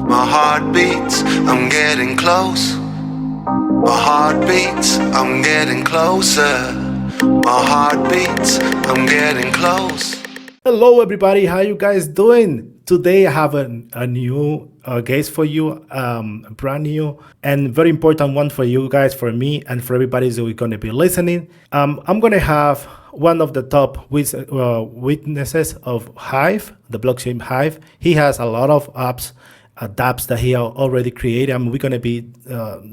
My heart beats, I'm getting close. My heart beats, I'm getting closer. My heart beats, I'm getting close. Hello everybody, how you guys doing? Today I have a new guest for you, a brand new and very important one for you guys, for me, and for everybody who's going to be listening. I'm going to have one of the top witnesses of Hive, the blockchain Hive. He has a lot of apps, dApps that he already created, and we're going to be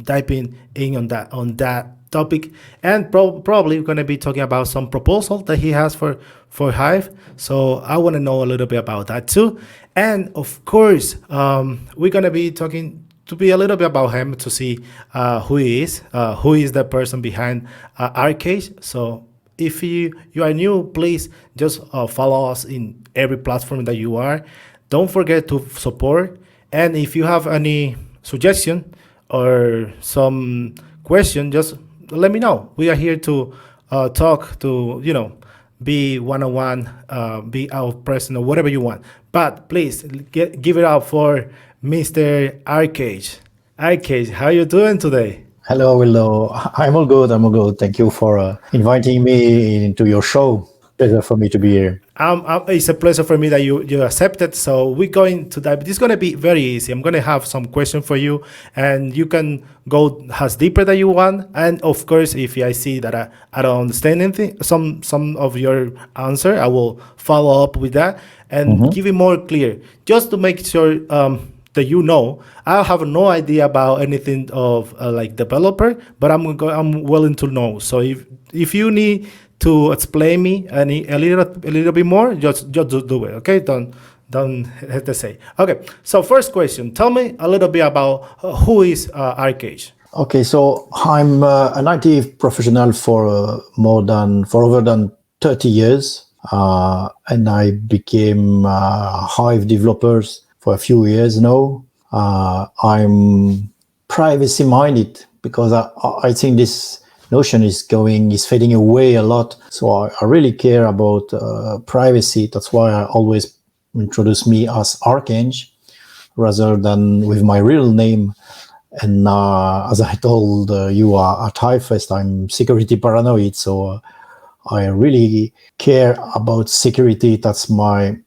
diving in on that topic, and probably we're going to be talking about some proposal that he has for Hive. So I want to know a little bit about that too, and of course we're going to be talking to be a little bit about him to see who he is, who is the person behind Arcade. So if you are new, please just follow us in every platform that you are. Don't forget to support, and if you have any suggestion or some question, just let me know. We are here to talk, to be one-on-one, be our person or whatever you want. But please give it up for Mr. Arcade. Arcade, how you doing today? Hello. I'm all good. Thank you for inviting me into your show. Pleasure for me to be here. It's a pleasure for me that you accepted. So we're going to dive. This is going to be very easy. I'm going to have some questions for you, and you can go as deeper that you want. And of course, if I see that I don't understand anything, some of your answer, I will follow up with that and give it more clear, just to make sure that I have no idea about anything of like developer, but I'm willing to know. So if you need to explain me a little bit more, just do it. Okay, don't have to say. Okay, so first question, tell me a little bit about who is Arcade. Okay, so I'm an IT professional for over than 30 years, and I became Hive developers for a few years now. I'm privacy minded because I think this notion is fading away a lot. So I really care about privacy. That's why I always introduce me as Archange rather than with my real name. And as I told you at HiveFest, I'm security paranoid. So I really care about security. That's my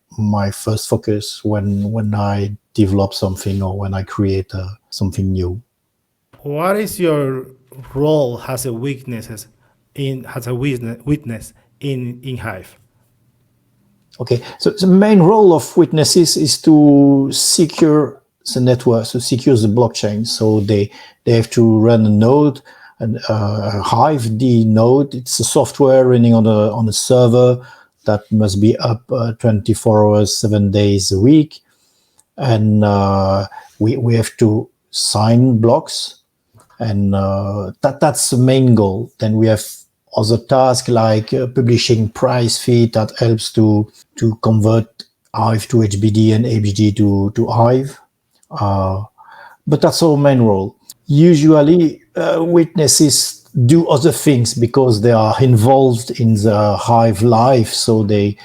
first focus when I develop something or when I create something new. What is your role as a witness in Hive? Okay, so the main role of witnesses is to secure the network, to secure the blockchain. So they have to run a node, a Hive D node. It's a software running on a server that must be up 24 hours, 7 days a week, and we have to sign blocks. And that's the main goal. Then we have other tasks like publishing price feed that helps to convert Hive to HBD and HBD to Hive. But that's our main role. Usually, witnesses do other things because they are involved in the Hive life. So they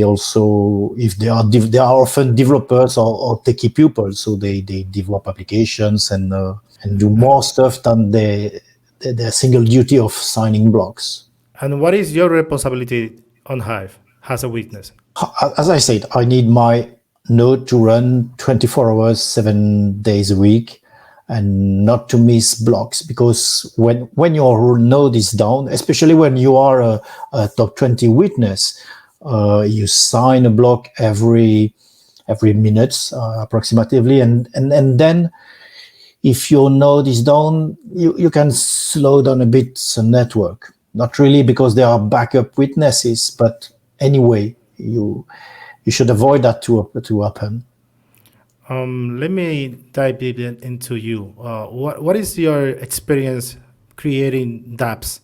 also, if they are often developers or techie people, so they develop applications and do more stuff than their single duty of signing blocks. And what is your responsibility on Hive as a witness? As I said, I need my node to run 24 hours, 7 days a week, and not to miss blocks. Because when your node is down, especially when you are a top 20 witness, you sign a block every minute approximately, and then if your node is down, you can slow down a bit the network. Not really because there are backup witnesses, but anyway, you should avoid that to happen. Let me dive into you. What is your experience creating dApps,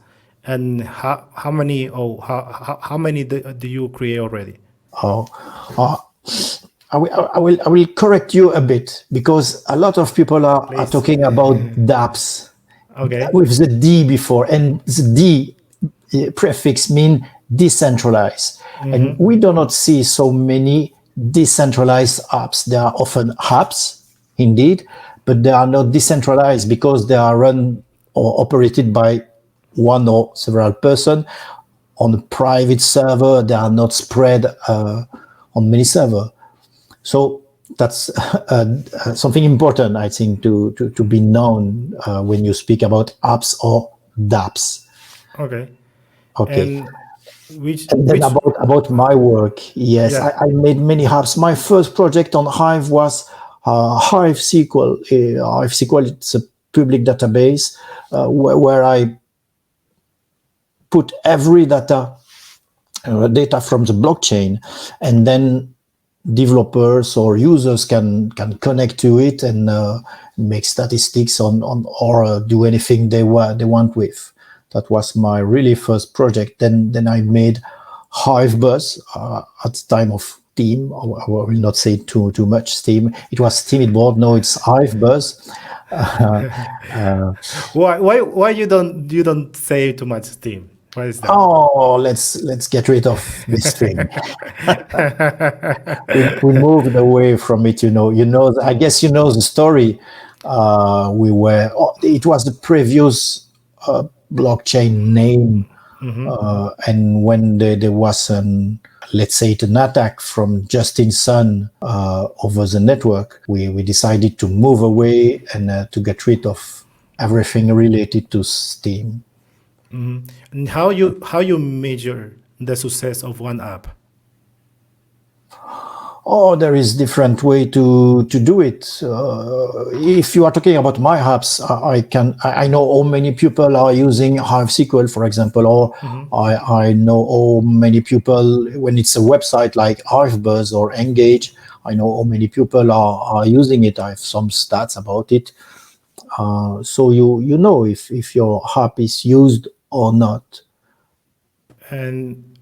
and how many do you create already? I will correct you a bit because a lot of people are talking about dApps with the D before, and the D prefix mean decentralized. And we do not see so many decentralized apps. There are often apps indeed, but they are not decentralized because they are run or operated by one or several person on a private server. They are not spread on many servers. So that's something important, I think, to be known when you speak about apps or dApps. Okay. Okay. And which And then which about my work, yes, yeah. I made many apps. My first project on Hive was Hive SQL. Hive SQL, it's a public database where I put every data from the blockchain, and then developers or users can connect to it and make statistics on or do anything they want with. That was my really first project. Then I made Hive Buzz at the time of Steam. I will not say too much Steam. It was Steam board. No, it's Hive Buzz. Why you don't say too much Steam? Why is that? Oh, let's get rid of this thing. We moved away from it. I guess you know the story. It was the previous blockchain name, and when there was let's say an attack from Justin Sun over the network, we decided to move away and to get rid of everything related to Steam. And how you measure the success of one app? Oh, there is different way to do it. If you are talking about my apps, I know how many people are using Hive SQL, for example, or I know how many people when it's a website like HiveBuzz or Engage. I know how many people are using it. I have some stats about it, so you know if your app is used or not. And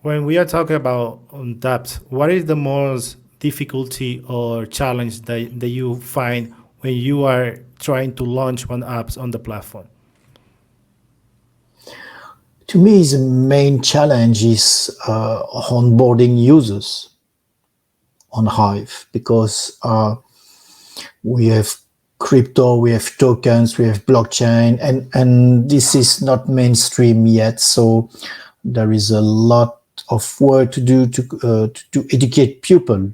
when we are talking about dApps, what is the most difficulty or challenge that you find when you are trying to launch one apps on the platform? To me, the main challenge is onboarding users on Hive because we have crypto, we have tokens, we have blockchain, and this is not mainstream yet. So there is a lot of work to do to educate people.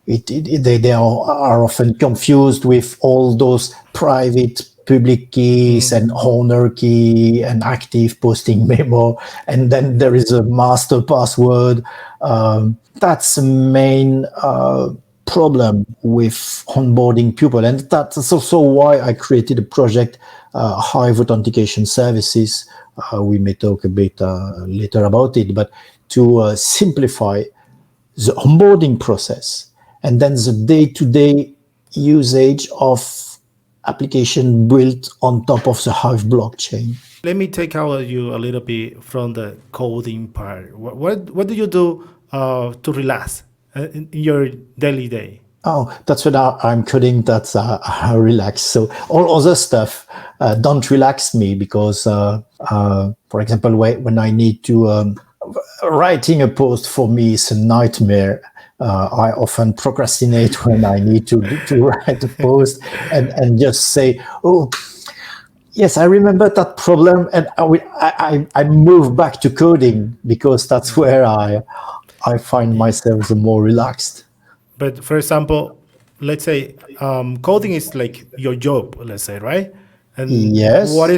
They are often confused with all those private public keys and owner key and active posting memo, and then there is a master password. That's the main problem with onboarding people, and that's also why I created a project, Hive Authentication Services. We may talk a bit later about it, but to simplify the onboarding process and then the day-to-day usage of application built on top of the Hive blockchain. Let me take out you a little bit from the coding part. What do you do to relax in your daily day? Oh, that's when I'm coding. That's relax. So all other stuff don't relax me because, for example, when I need to writing a post for me is a nightmare. I often procrastinate when I need to write a post and just say, oh, yes, I remember that problem, and I move back to coding because that's where I find myself the more relaxed. But for example, let's say coding is like your job, let's say, right? And Yes. what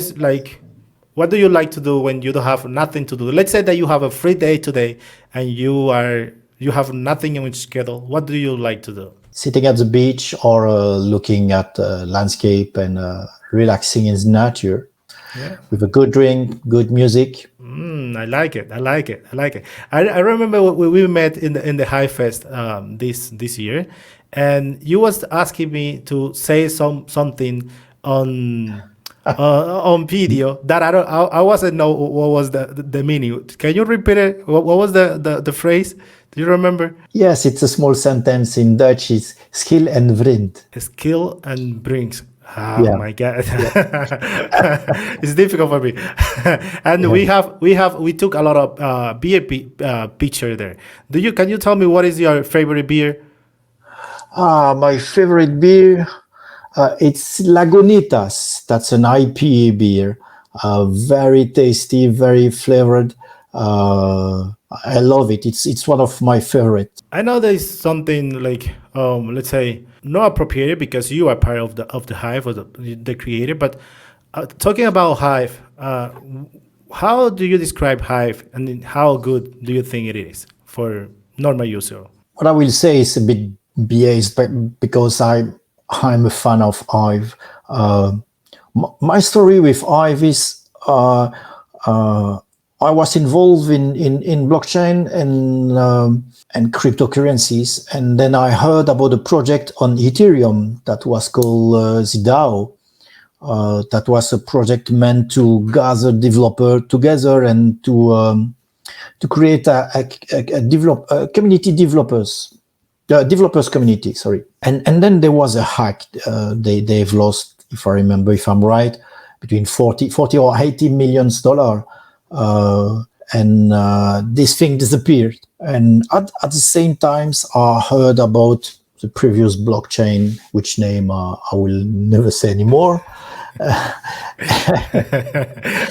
do you like to do when you don't have nothing to do? Let's say that you have a free day today and you have nothing in your schedule. What do you like to do? Sitting at the beach or looking at landscape and relaxing in the nature Yeah. with a good drink, good music. I like it. I like it. I like it. I remember we met in the High Fest this year, and you was asking me to say something on on video that I wasn't know what was the meaning. Can you repeat it? What was the phrase? Do you remember? Yes, it's a small sentence in Dutch. It's skill and vriend. Skill and brings. Oh Yeah. my god, it's difficult for me. And Yeah. we took a lot of beer picture there. Can you tell me what is your favorite beer? My favorite beer, it's Lagunitas. That's an IPA beer. Very tasty, very flavored. I love it. It's one of my favorites. I know there's something like, let's say, not appropriate because you are part of the Hive or the creator. But talking about Hive, how do you describe Hive, and then how good do you think it is for normal user? What I will say is a bit biased, but because I'm a fan of Hive. My story with Hive is I was involved in blockchain and cryptocurrencies, and then I heard about a project on Ethereum that was called the DAO. That was a project meant to gather developer together and to create a community developers community. Sorry, and then there was a hack. They've lost, if I remember, if I'm right, between 40 or 80 millions dollar. And this thing disappeared. And at the same time, I heard about the previous blockchain, which name I will never say anymore.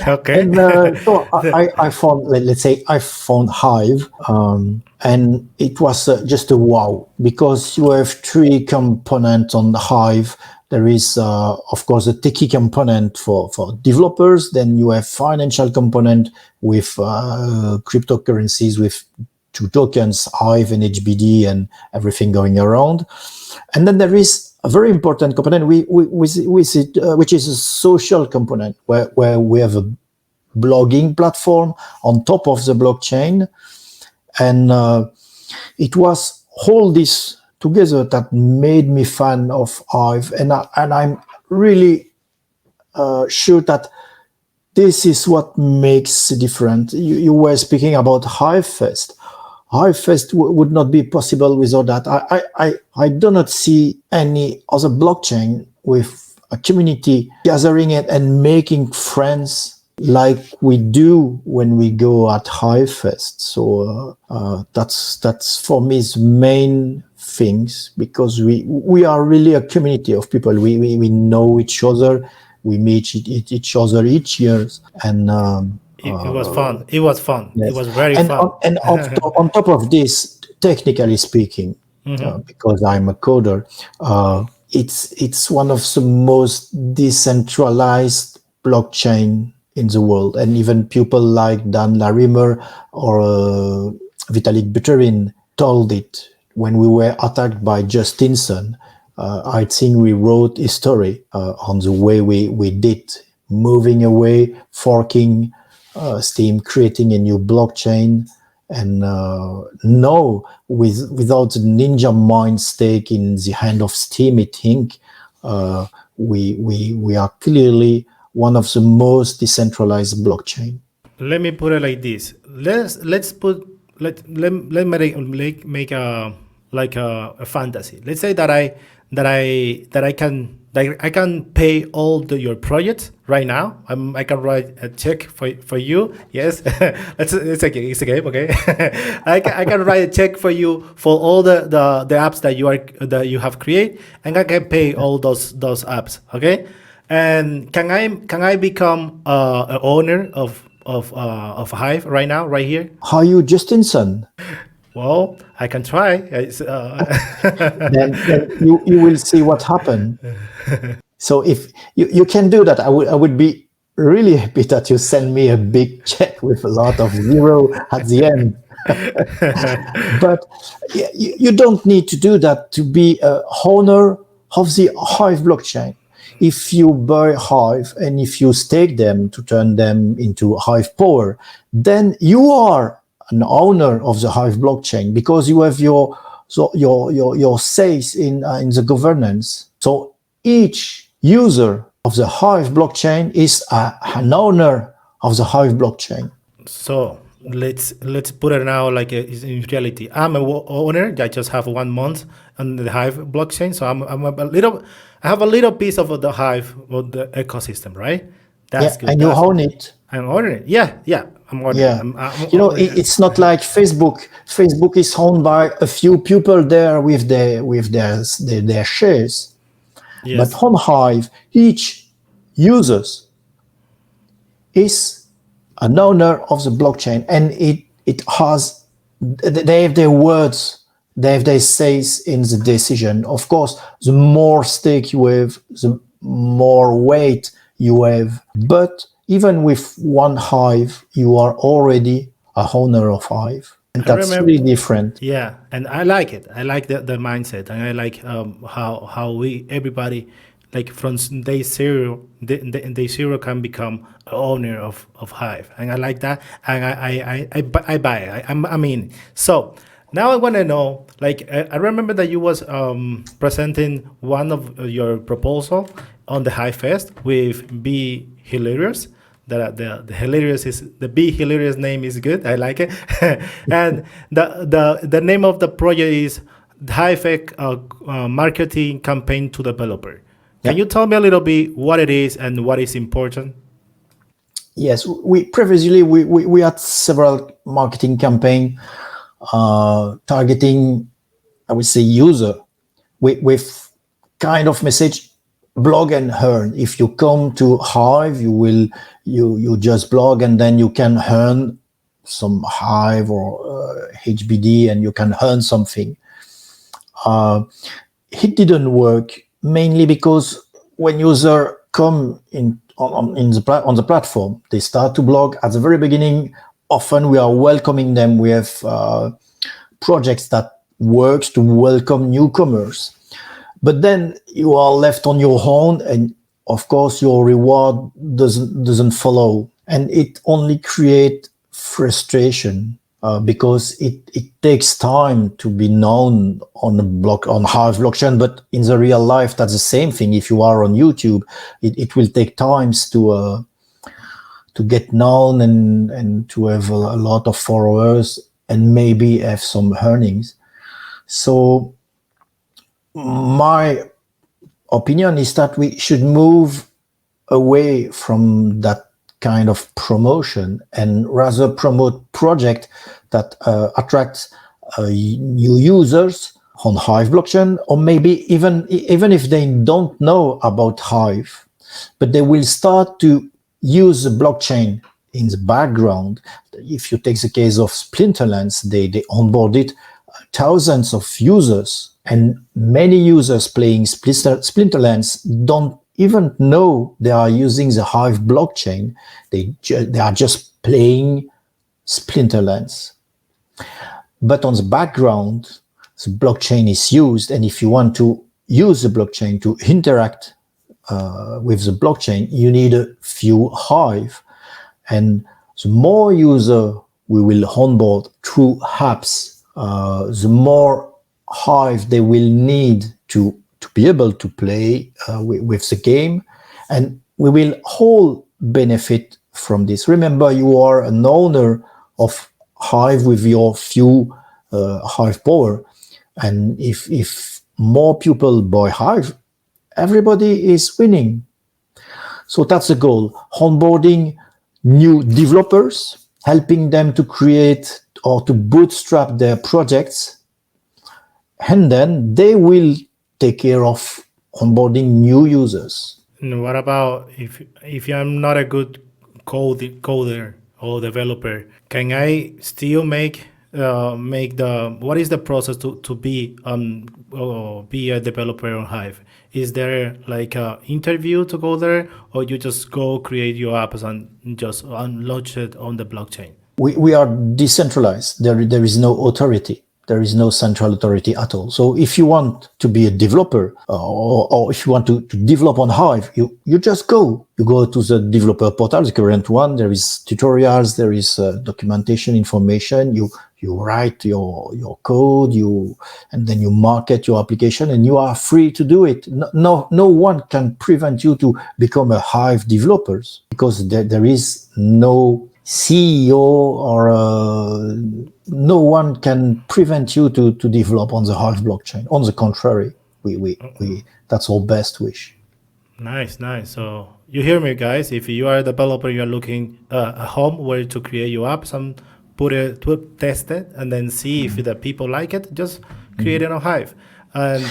Okay. And so I found, let's say, I found Hive, and it was just a wow, because you have three components on the Hive. There is, of course, a techie component for developers. Then you have financial component with cryptocurrencies, with two tokens, Hive and HBD, and everything going around. And then there is a very important component with it, which is a social component, where we have a blogging platform on top of the blockchain. And it was all this together that made me fan of Hive, and I'm really sure that this is what makes it different. You were speaking about Hive Fest. Hive Fest would not be possible without that. I do not see any other blockchain with a community gathering it and making friends like we do when we go at Hive Fest. So that's for me is main things, because we are really a community of people. We know each other. We meet each other each year, and It was fun. It was fun. yes. It was very And fun. on top of this, technically speaking, because I'm a coder, it's one of the most decentralized blockchain in the world. And even people like Dan Larimer or Vitalik Buterin told it when we were attacked by Justinson. I think we wrote a story on the way we did, moving away, forking Steam, creating a new blockchain. And now, without the ninja mind stake in the hand of Steam, I think we are clearly one of the most decentralized blockchain. Let me put it like this. Let me make a like a fantasy. Let's say that I can pay all your projects right now. I can write a check for you. Yes, it's okay. It's okay. Okay. I can write a check for you for all the apps that you have created, and I can pay all those apps. Okay. And can I become an owner of Hive right now, right here? Are you Justinson? Well, I can try. then you will see what happened. So if you can do that, I would be really happy that you send me a big check with a lot of zero at the end. But you don't need to do that to be a owner of the Hive blockchain. If you buy Hive and if you stake them to turn them into Hive Power, then you are an owner of the Hive blockchain, because you have your says in the governance. So each user of the Hive blockchain is an owner of the Hive blockchain. So let's put it now like in reality. I'm a owner. I just have 1 month on the Hive blockchain, so I have a little piece of the Hive, of the ecosystem, right? That's good. And you own it. I'm ordering. Yeah, I'm ordering. Yeah, it's not like Facebook. Facebook is owned by a few people there with their shares. But yes. on Hive, each users is an owner of the blockchain, and it has they have their words, they have their says in the decision. Of course, the more stake you have, the more weight you have. But even with one Hive, you are already a owner of Hive, and I that's remember. really different. Yeah, and I like it. I like the mindset, and I like how we everybody like from day zero, day zero can become a owner of Hive, and I like that, and I buy it. I mean, so now I want to know. Like I remember that you was presenting one of your proposal on the Hive Fest with Be Hilarious. The hilarious is the Be Hilarious name is good. I like it, and the name of the project is Hive Marketing Campaign to Developer. Can Yeah. you tell me a little bit what it is and what is important? Yes, we previously we had several marketing campaign targeting, I would say, user with kind of message: blog and earn. If you come to Hive, you just blog and then you can earn some Hive or HBD, and you can earn something. It didn't work mainly because when user come on the platform, they start to blog at the very beginning. Often we are welcoming them. We have projects that works to welcome newcomers, but then you are left on your own, and of course your reward doesn't follow, and it only create frustration because it takes time to be known on the on Hive blockchain. But in the real life, that's the same thing. If you are on YouTube, it will take times to get known and to have a lot of followers and maybe have some earnings. So my opinion is that we should move away from that kind of promotion and rather promote project that attracts new users on Hive blockchain, or maybe even if they don't know about Hive, but they will start to use the blockchain in the background. If you take the case of Splinterlands, they onboarded thousands of users, and many users playing Splinterlands don't even know they are using the Hive blockchain. They are just playing Splinterlands. But on the background, the blockchain is used, and if you want to use the blockchain to interact with the blockchain, you need a few Hive. And the more user we will onboard through apps, the more Hive they will need to be able to play with the game, and we will all benefit from this. Remember, you are an owner of Hive with your few Hive power, and if more people buy Hive, everybody is winning. So that's the goal: onboarding new developers, helping them to create or to bootstrap their projects, and then they will take care of onboarding new users. And what about if I'm not a good coder or developer? Can I still make the what is the process to be or be a developer on Hive? Is there like a interview to go there, or you just go create your apps and just launch it on the blockchain? We are decentralized. There is no authority. There is no central authority at all. So if you want to be a developer or if you want to develop on Hive, you just go. You go to the developer portal, the current one. There is tutorials. There is documentation information. You write your code. And then you market your application, and you are free to do it. No one can prevent you to become a Hive developer, because there is no CEO or no one can prevent you to develop on the Hive blockchain. On the contrary, we that's our best wish. Nice, nice. So you hear me, guys. If you are a developer, you are looking a home where to create your apps and test it, and then see if the people like it. Just create it on Hive, and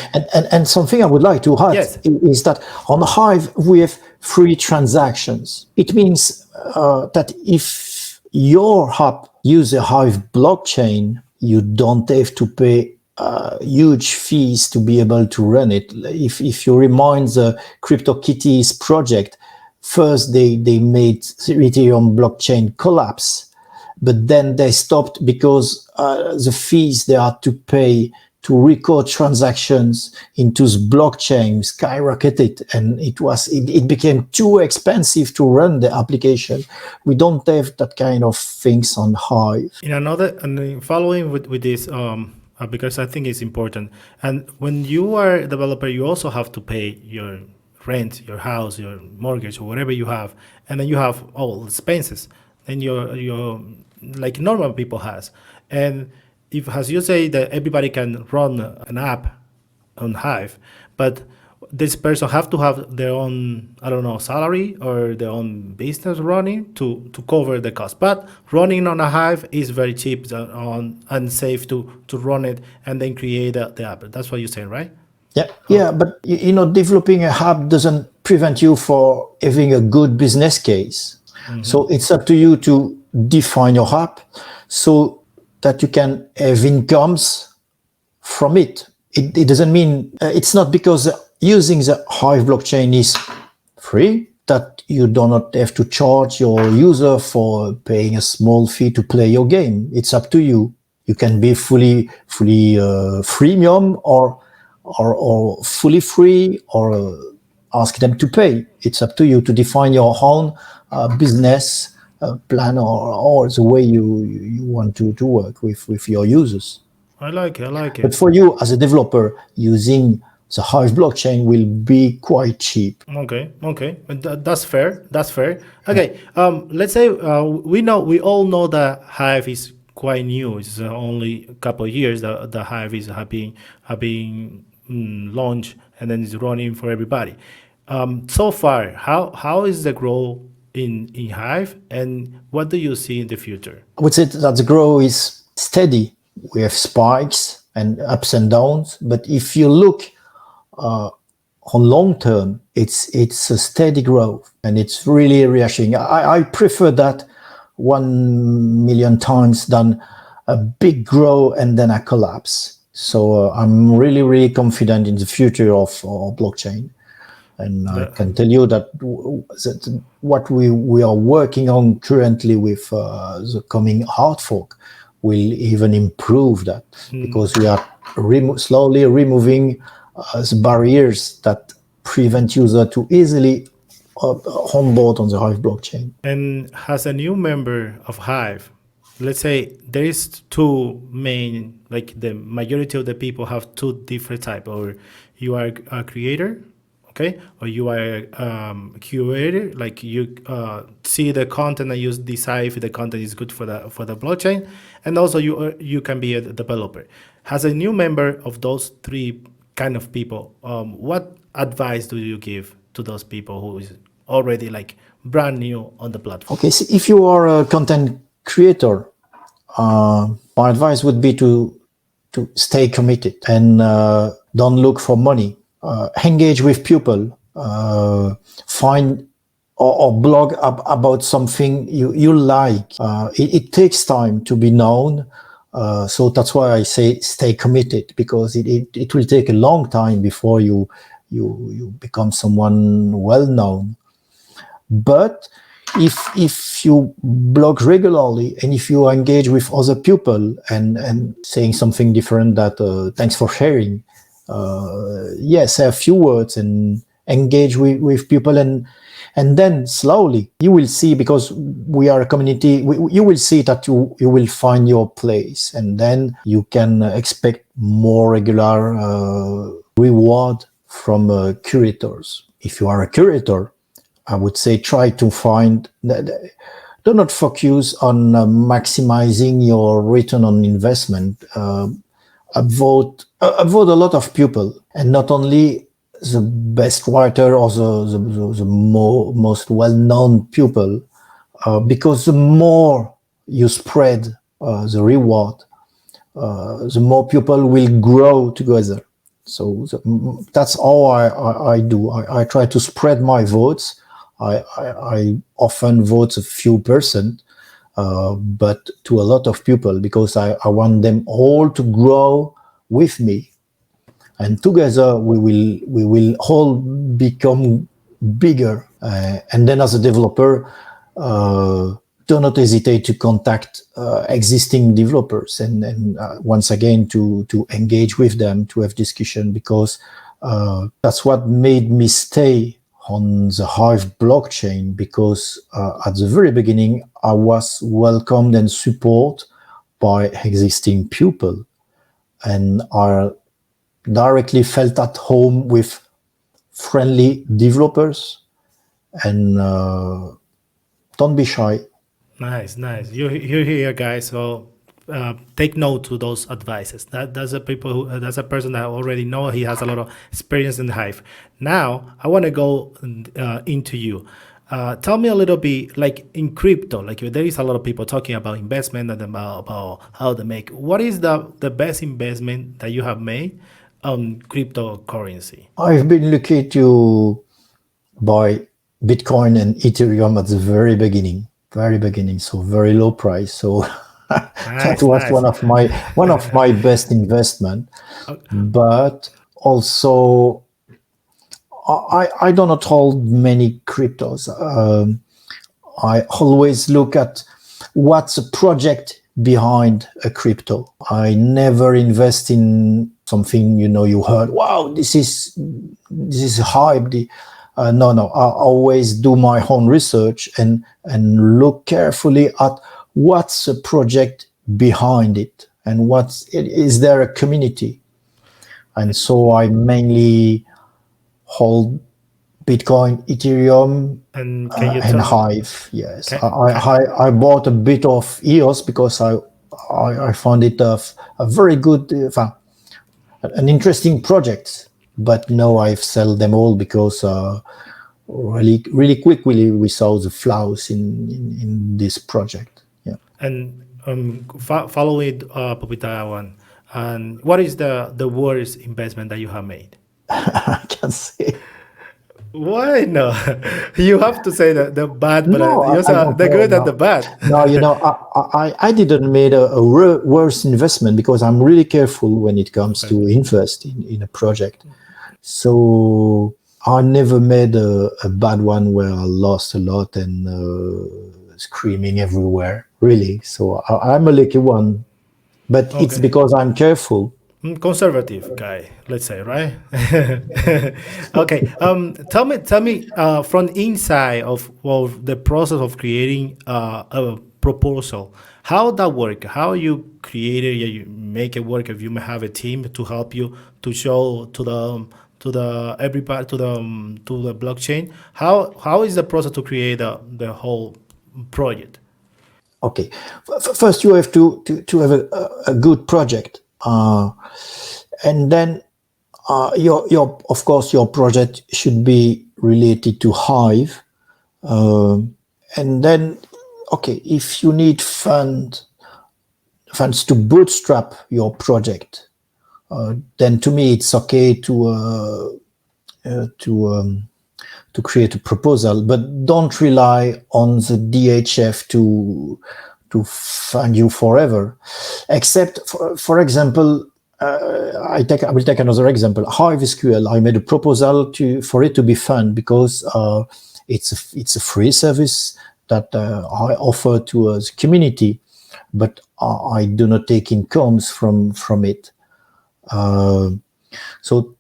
And something I would like to add yes, is that on Hive we have free transactions. It means that if your app uses a Hive blockchain, you don't have to pay huge fees to be able to run it. If you remind the CryptoKitties project, first they made Ethereum blockchain collapse, but then they stopped because the fees they had to pay to record transactions into the blockchain skyrocketed, and it became too expensive to run the application. We don't have that kind of things on Hive. in another and then following with this because I think it's important. And when you are a developer, you also have to pay your rent, your house, your mortgage, or whatever you have, and then you have all expenses. Then your like normal people has, and if as you say that everybody can run an app on Hive, but this person have to have their own, I don't know, salary or their own business running to cover the cost. But running on a Hive is very cheap and safe to run it and then create the app. That's what you're saying, right? Yeah, but developing a app doesn't prevent you for having a good business case. So it's up to you to define your app so that you can have incomes from it. It doesn't mean it's not because using the Hive blockchain is free that you do not have to charge your user for paying a small fee to play your game. It's up to you. You can be fully freemium or fully free or ask them to pay. It's up to you to define your own business plan or the way you want to work with your users. I like it. I like But it. for you as a developer, using the Hive blockchain will be quite cheap. Okay, okay, and that's fair. That's fair. Okay, let's say we all know that Hive is quite new. It's only a couple of years that the Hive is have been launched and then it's running for everybody. So far, how is the growth in Hive, and what do you see in the future? I would say that the growth is steady. We have spikes and ups and downs, but if you look on long term, it's a steady growth and it's really reassuring. I prefer that 1 million times than a big growth and then a collapse. So I'm really confident in the future of blockchain. And I can tell you that what we are working on currently with the coming hard fork will even improve that because we are slowly removing the barriers that prevent user to easily onboard on the Hive blockchain. And as a new member of Hive, let's say there is two main, like the majority of the people have two different type, or you are a creator, okay, or you are a curator, like you see the content and you decide if the content is good for the blockchain, and also you can be a developer. As a new member of those three kind of people, what advice do you give to those people who is already like brand new on the platform? Okay, so if you are a content creator, my advice would be to stay committed and don't look for money. Engage with people, find or blog about something you like. It takes time to be known. So that's why I say stay committed, because it will take a long time before you become someone well known. But if you blog regularly and if you engage with other people and saying something different, that thanks for sharing, say a few words and engage with people, and then slowly you will see, because we are a community, you will see that you will find your place, and then you can expect more regular reward from curators. If you are a curator, I would say try to find, do not focus on maximizing your return on investment. Avoid a lot of people, and not only the best writer or the most well-known pupil, because the more you spread the reward, the more people will grow together. So that's how I do. I try to spread my votes. I often vote a few percent, but to a lot of people, because I want them all to grow with me, and together we will all become bigger. And then as a developer, do not hesitate to contact existing developers and once again to engage with them, to have discussion, because that's what made me stay on the Hive blockchain, because at the very beginning I was welcomed and supported by existing people, and I directly felt at home with friendly developers. And don't be shy. Nice, nice. You hear, guys. So take note to those advices. That's a people. That's a person that already know he has a lot of experience in the Hive. Now I want to go into you. Tell me a little bit, like in crypto. Like there is a lot of people talking about investment and about how to make. What is the best investment that you have made on cryptocurrency? I've been lucky to buy Bitcoin and Ethereum at the very beginning, so very low price. So that Nice, was nice. one of my best investment. But also, I do not hold many cryptos. I always look at what's a project behind a crypto. I never invest in something you heard. Wow, this is hype. No. I always do my own research and look carefully at what's a project behind it, and is there a community. And so I mainly hold Bitcoin, Ethereum, And can you and tell me? Hive. Yes, Can, I bought a bit of EOS because I found it a very good, an interesting project. But no, I've sold them all because really quickly we saw the flaws in this project. Yeah, and follow it up with that one. And what is the worst investment that you have made? I can say Why no? You have to say the bad, but no. you I also don't the care. good and the No, bad. no. I didn't make a worse investment because I'm really careful when it comes Okay. to invest in a project. So I never made a bad one where I lost a lot and screaming everywhere, really. So I'm a lucky one, but it's Okay. because I'm careful. Conservative guy, let's say, right? Okay. Tell me from inside of the process of creating a proposal, how that work? How you create it? You make it work? If you may have a team to help you to show to the everybody to the blockchain, how is the process to create the whole project? Okay, first you have to have a good project, and then your of course your project should be related to Hive, and then okay, if you need funds to bootstrap your project, then to me it's okay to to create a proposal, but don't rely on the DHF to fund you forever. Except for example, I will take another example. Hive SQL. I made a proposal for it to be funded because it's a free service that I offer to the community, but I do not take incomes from it. So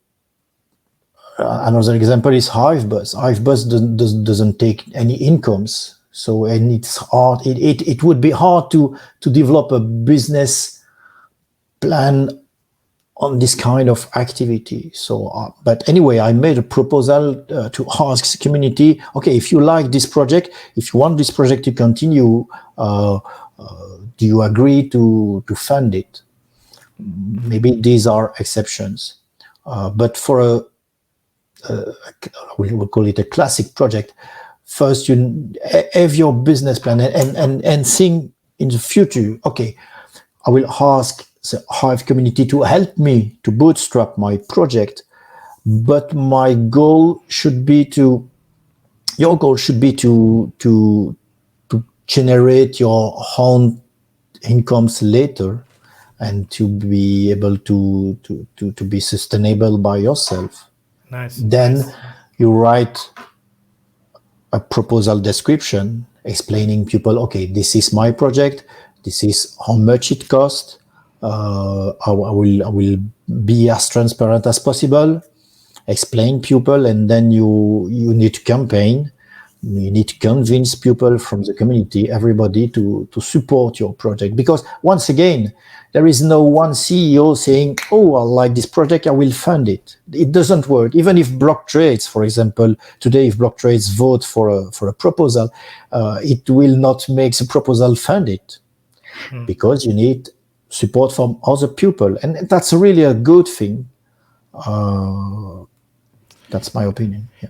another example is HiveBuzz. HiveBuzz doesn't take any incomes. So, and it's hard. It would be hard to develop a business plan on this kind of activity. So, but anyway, I made a proposal to ask the community, okay, if you like this project, if you want this project to continue, do you agree to fund it? Maybe these are exceptions. But for we'll call it a classic project. First, you have your business plan and think in the future. Okay, I will ask the Hive community to help me to bootstrap my project, but my goal should be to your goal should be to generate your own incomes later and to be able to be sustainable by yourself. Nice, Then nice. you write a proposal description explaining people, okay, this is my project, this is how much it costs. I will be as transparent as possible, explain people, and then you need to campaign. You need to convince people from the community, everybody, to support your project. Because once again, there is no one CEO saying, oh, I like this project, I will fund it. It doesn't work. Even if block trades, for example, today, if block trades vote for a proposal, it will not make the proposal funded because you need support from other people. And that's really a good thing. That's my opinion. Yeah.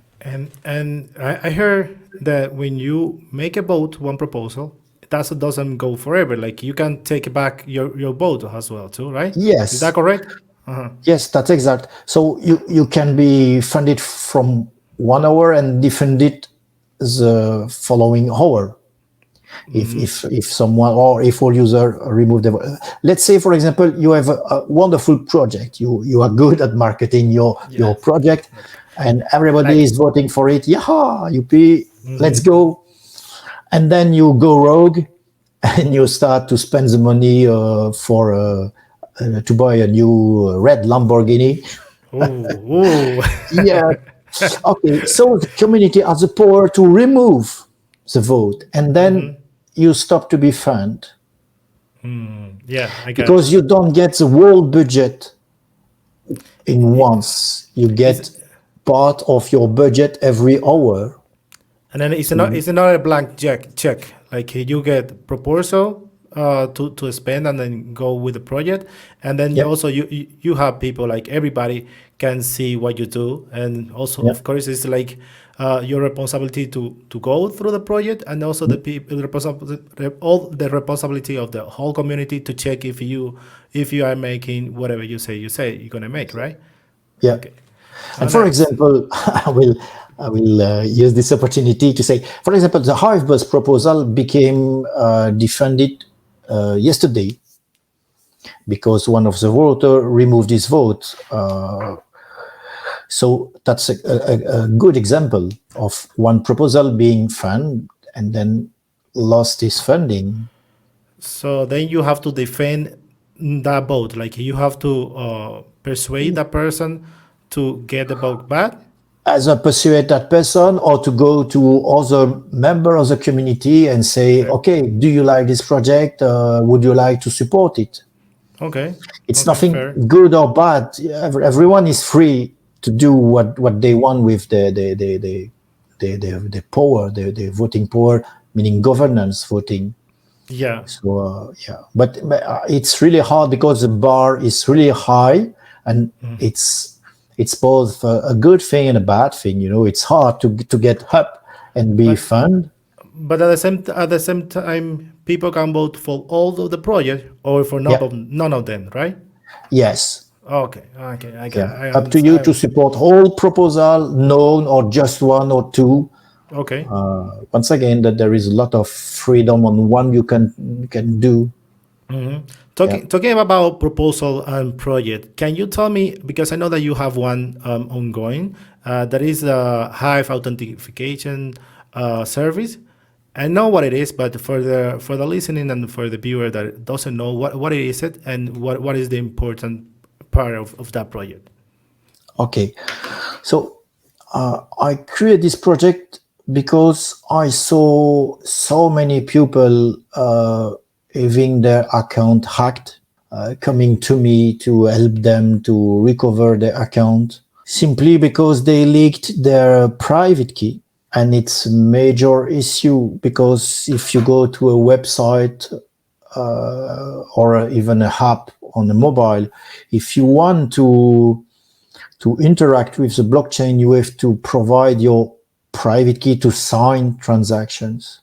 And I heard that when you make a vote, one proposal, that doesn't go forever. Like you can take back your vote as well too, right? Is that Yes. correct? Uh-huh. Yes, that's exact. So you can be funded from 1 hour and defend it the following hour. If someone or if all user remove the let's say for example you have a wonderful project, you are good at marketing your Yes. project and everybody Like is voting for it. Yeah, you pay, let's go. And then you go rogue and you start to spend the money for to buy a new red Lamborghini. ooh, ooh. Yeah. Okay. So the community has the power to remove the vote, and then you stop to be funded Yeah, I got it. because you don't get the whole budget in once. You Is get part of your budget every hour. and then it's another blank check. Like you get proposal to spend and then go with the project, and then Yep. you have people like everybody can see what you do, and also Yep. of course it's like your responsibility to go through the project, and also the people all the responsibility of the whole community to check if you are making whatever you say you're gonna make, right? Yeah. Okay. Oh, And for nice. example, I will use this opportunity to say, for example, the Hive bus proposal became defunded yesterday because one of the voters removed his vote. So that's a good example of one proposal being funded and then lost its funding. So then you have to defend that vote. Like you have to persuade that person to get the vote back. Either persuade that person or to go to other members of the community and say, Okay. okay, do you like this project? Would you like to support it? Okay. It's Okay. nothing Fair. good or bad. Everyone is free to do what they want with the power, the voting power, meaning governance voting. Yeah. So yeah, but it's really hard because the bar is really high, and it's both a good thing and a bad thing. You know, it's hard to get up and be But fun. but at the same time, people can vote for all of the project or for Yeah. none of them, right? Yes. Okay. Okay. I got. Yeah. I Up to you to understand. support all proposal, known or just one or two. Okay. Once again, that there is a lot of freedom on one you can do. Yeah. Talking about proposal and project, can you tell me, because I know that you have one ongoing, that is the Hive authentication service. I know what it is, but for the listening and for the viewer that doesn't know what it is it and what is the important part of that project. Okay. So I created this project because I saw so many people having their account hacked, coming to me to help them to recover their account simply because they leaked their private key. And it's a major issue because if you go to a website or even a app on the mobile, if you want To interact with the blockchain, you have to provide your private key to sign transactions.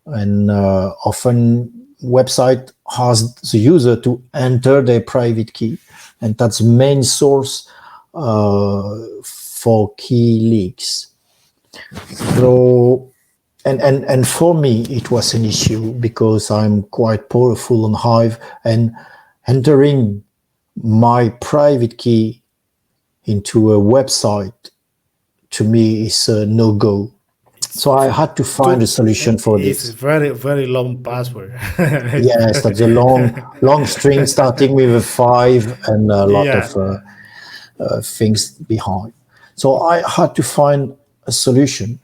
And often website has the user to enter their private key. And that's the main source for key leaks. So, and for me, it was an issue because I'm quite powerful on Hive, and entering my private key into a website to me is a no-go. So I had to find a solution for It's this. very very long password. Yes, that's a long string starting with a 5 and a lot Yeah, of things behind. So I had to find a solution.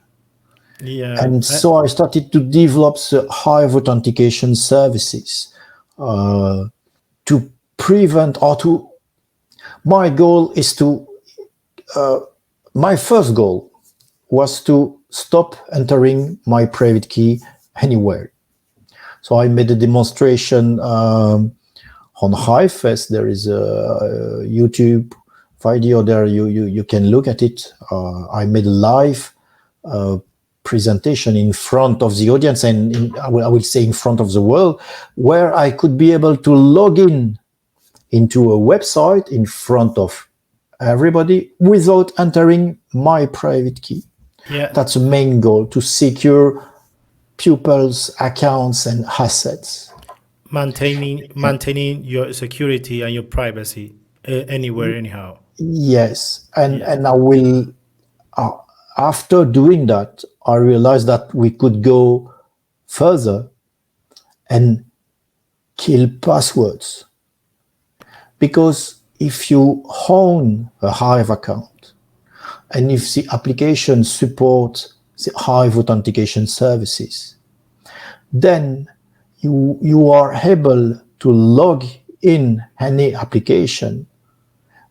yeah. And so I started to develop the Hive authentication services to prevent or to. My goal is to. My first goal was to stop entering my private key anywhere. So I made a demonstration on Hive. There is a YouTube video there. You can look at it. I made a live presentation in front of the audience, and I will say in front of the world, where I could be able to log in into a website in front of everybody without entering my private key. Yeah, That's the main goal, to secure pupils' accounts and assets. maintaining your security and your privacy anywhere, anyhow. Yes, Yeah, and I will. After doing that, I realized that we could go further and kill passwords. Because if you own a Hive account and if the application supports the Hive authentication services, then you are able to log in any application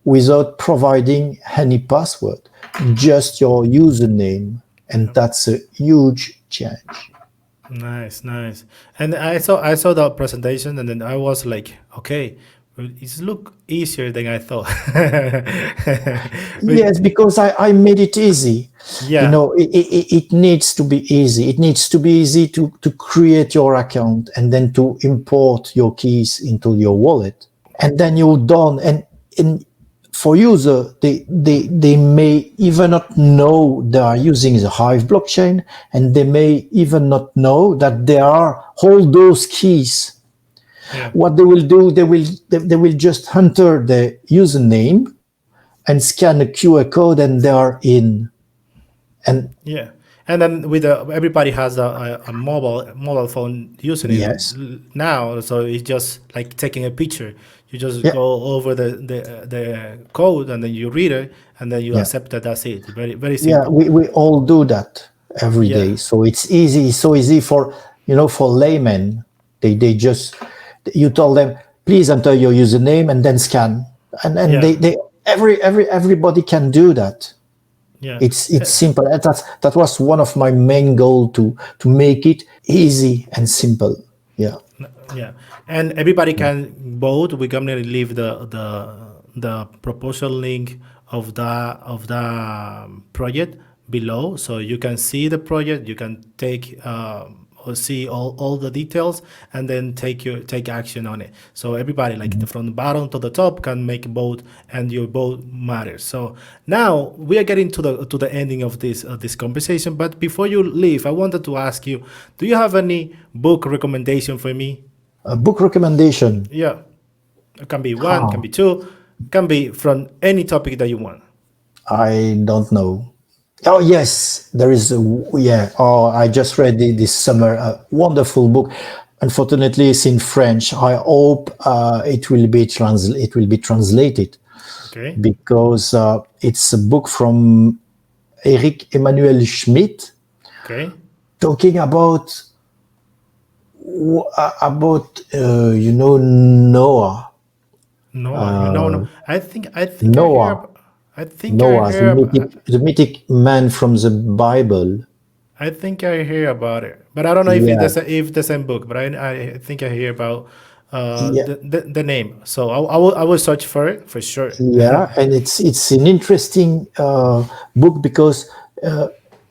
without providing any password, just your username. And that's a huge change. nice, nice. And I saw the presentation, and then I was like, okay, well, it's look easier than I thought. Yes, because I made it easy. You Yeah, know, it needs to be easy. It needs to be easy to create your account and then to import your keys into your wallet. And then you're done. And for user, they may even not know they are using the Hive blockchain, and they may even not know that there are all those keys. yeah. What they will do, they will just enter the username and scan a QR code, and they are in. And Yeah, and then with everybody has a mobile phone using it yes, now, so it's just like taking a picture. You just yeah, go over the code, and then you read it, and then you yeah, accept that. That's it. Very very yeah. simple. We all do that every Yeah, day. So it's easy. It's so easy for, for laymen. They just, you tell them, please enter your username and then scan, and yeah, everybody can do that. yeah. It's simple. That was one of my main goal, to make it easy and simple. Yeah. Yeah, and everybody can vote. We're gonna leave the proposal link of the project below, so you can see the project. You can take or see all the details, and then take action on it. So everybody, like from the bottom to the top, can make a vote, and your vote matters. So now we are getting to the ending of this conversation. But before you leave, I wanted to ask you, do you have any book recommendation for me? A book recommendation. Yeah, it can be one, can Huh. be two, can be from any topic that you want. I don't know. Oh yes, there is. Yeah. Oh, I just read this summer a wonderful book. Unfortunately, it's in French. I hope it will be translated, Okay, because it's a book from Eric Emmanuel Schmidt, okay. talking about Noah. Noah, no. I think I hear. Noah. I think I Noah, hear. the mythic man from the Bible. I think I hear about it, but I don't know if it's Yeah, the same book. But I think I hear Yeah, the name. So I will search for it for sure. yeah, and it's an interesting book because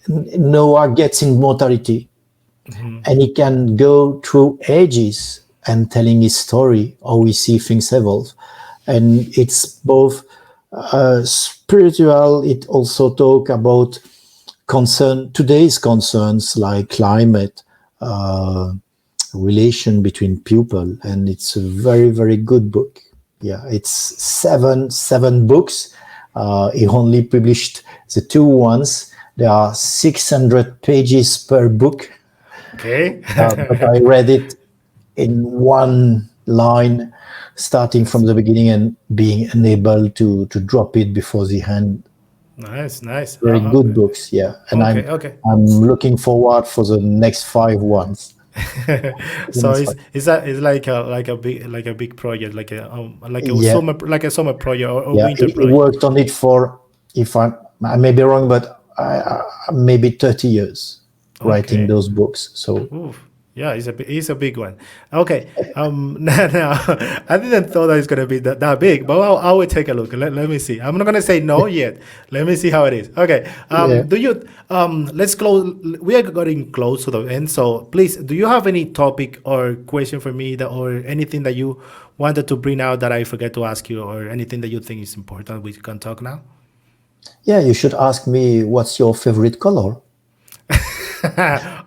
Noah gets immortality, and he can go through ages and telling his story, how we see things evolve, and it's both spiritual. It also talk about today's concerns like climate, uh, relation between people, and it's a very good book. Yeah, it's seven books. He only published the two ones. There are 600 pages per book, Okay. but I read it in one line, starting from the beginning and being unable to drop it before the end. Nice, nice. Very good books, yeah, and Okay, okay. I'm looking forward for the next five ones. The So next it's five. is that it's like a big project, like a Yeah, summer project or yeah. winter He project. worked on it for, if I may be wrong, but maybe 30 years writing Okay. those books. So Oof. Yeah, it's a big one. Okay. Now I didn't thought that it's gonna be that big, but I will take a look. Let me see. I'm not gonna say no yet. Let me see how it is. Okay. yeah. Do you let's close. We are getting close to the end. So please, do you have any topic or question for me that or anything that you wanted to bring out that I forget to ask you or anything that you think is important we can talk now? Yeah, you should ask me what's your favorite color.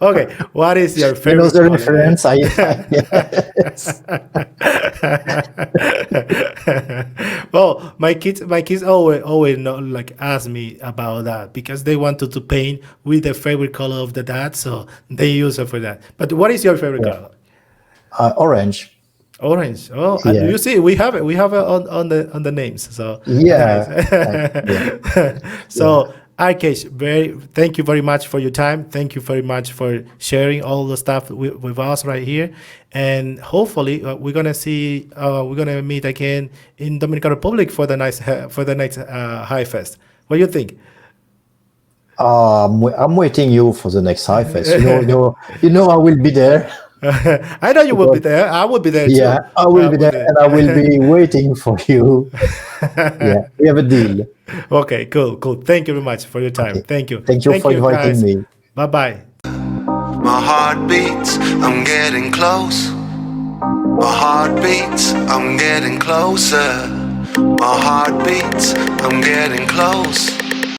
Okay, what is your You know favorite the color? reference. Yes. Well, my kids always know, like ask me about that because they wanted to paint with the favorite color of the dad, so they use it for that. But what is your favorite Yeah. color? Orange. Orange. Oh, Yeah. you see, we have it. We have it on the names. So nice. Yeah. Yeah. Yeah. So Arkesh, thank you very much for your time. Thank you very much for sharing all the stuff with us right here. And hopefully, we're gonna meet again in Dominican Republic for the next High Fest. What do you think? I'm waiting you for the next High Fest. I will be there I know you will be because there. I will be there yeah, too. I I will be will there be and I will there. be waiting for you. Yeah, we have a deal. Okay, cool, cool. Thank you very much for your time. Okay. Thank you. Thank you Thank for you, inviting guys. me. Bye bye. My heart beats, I'm getting close. My heart beats, I'm getting closer. My heart beats, I'm getting close.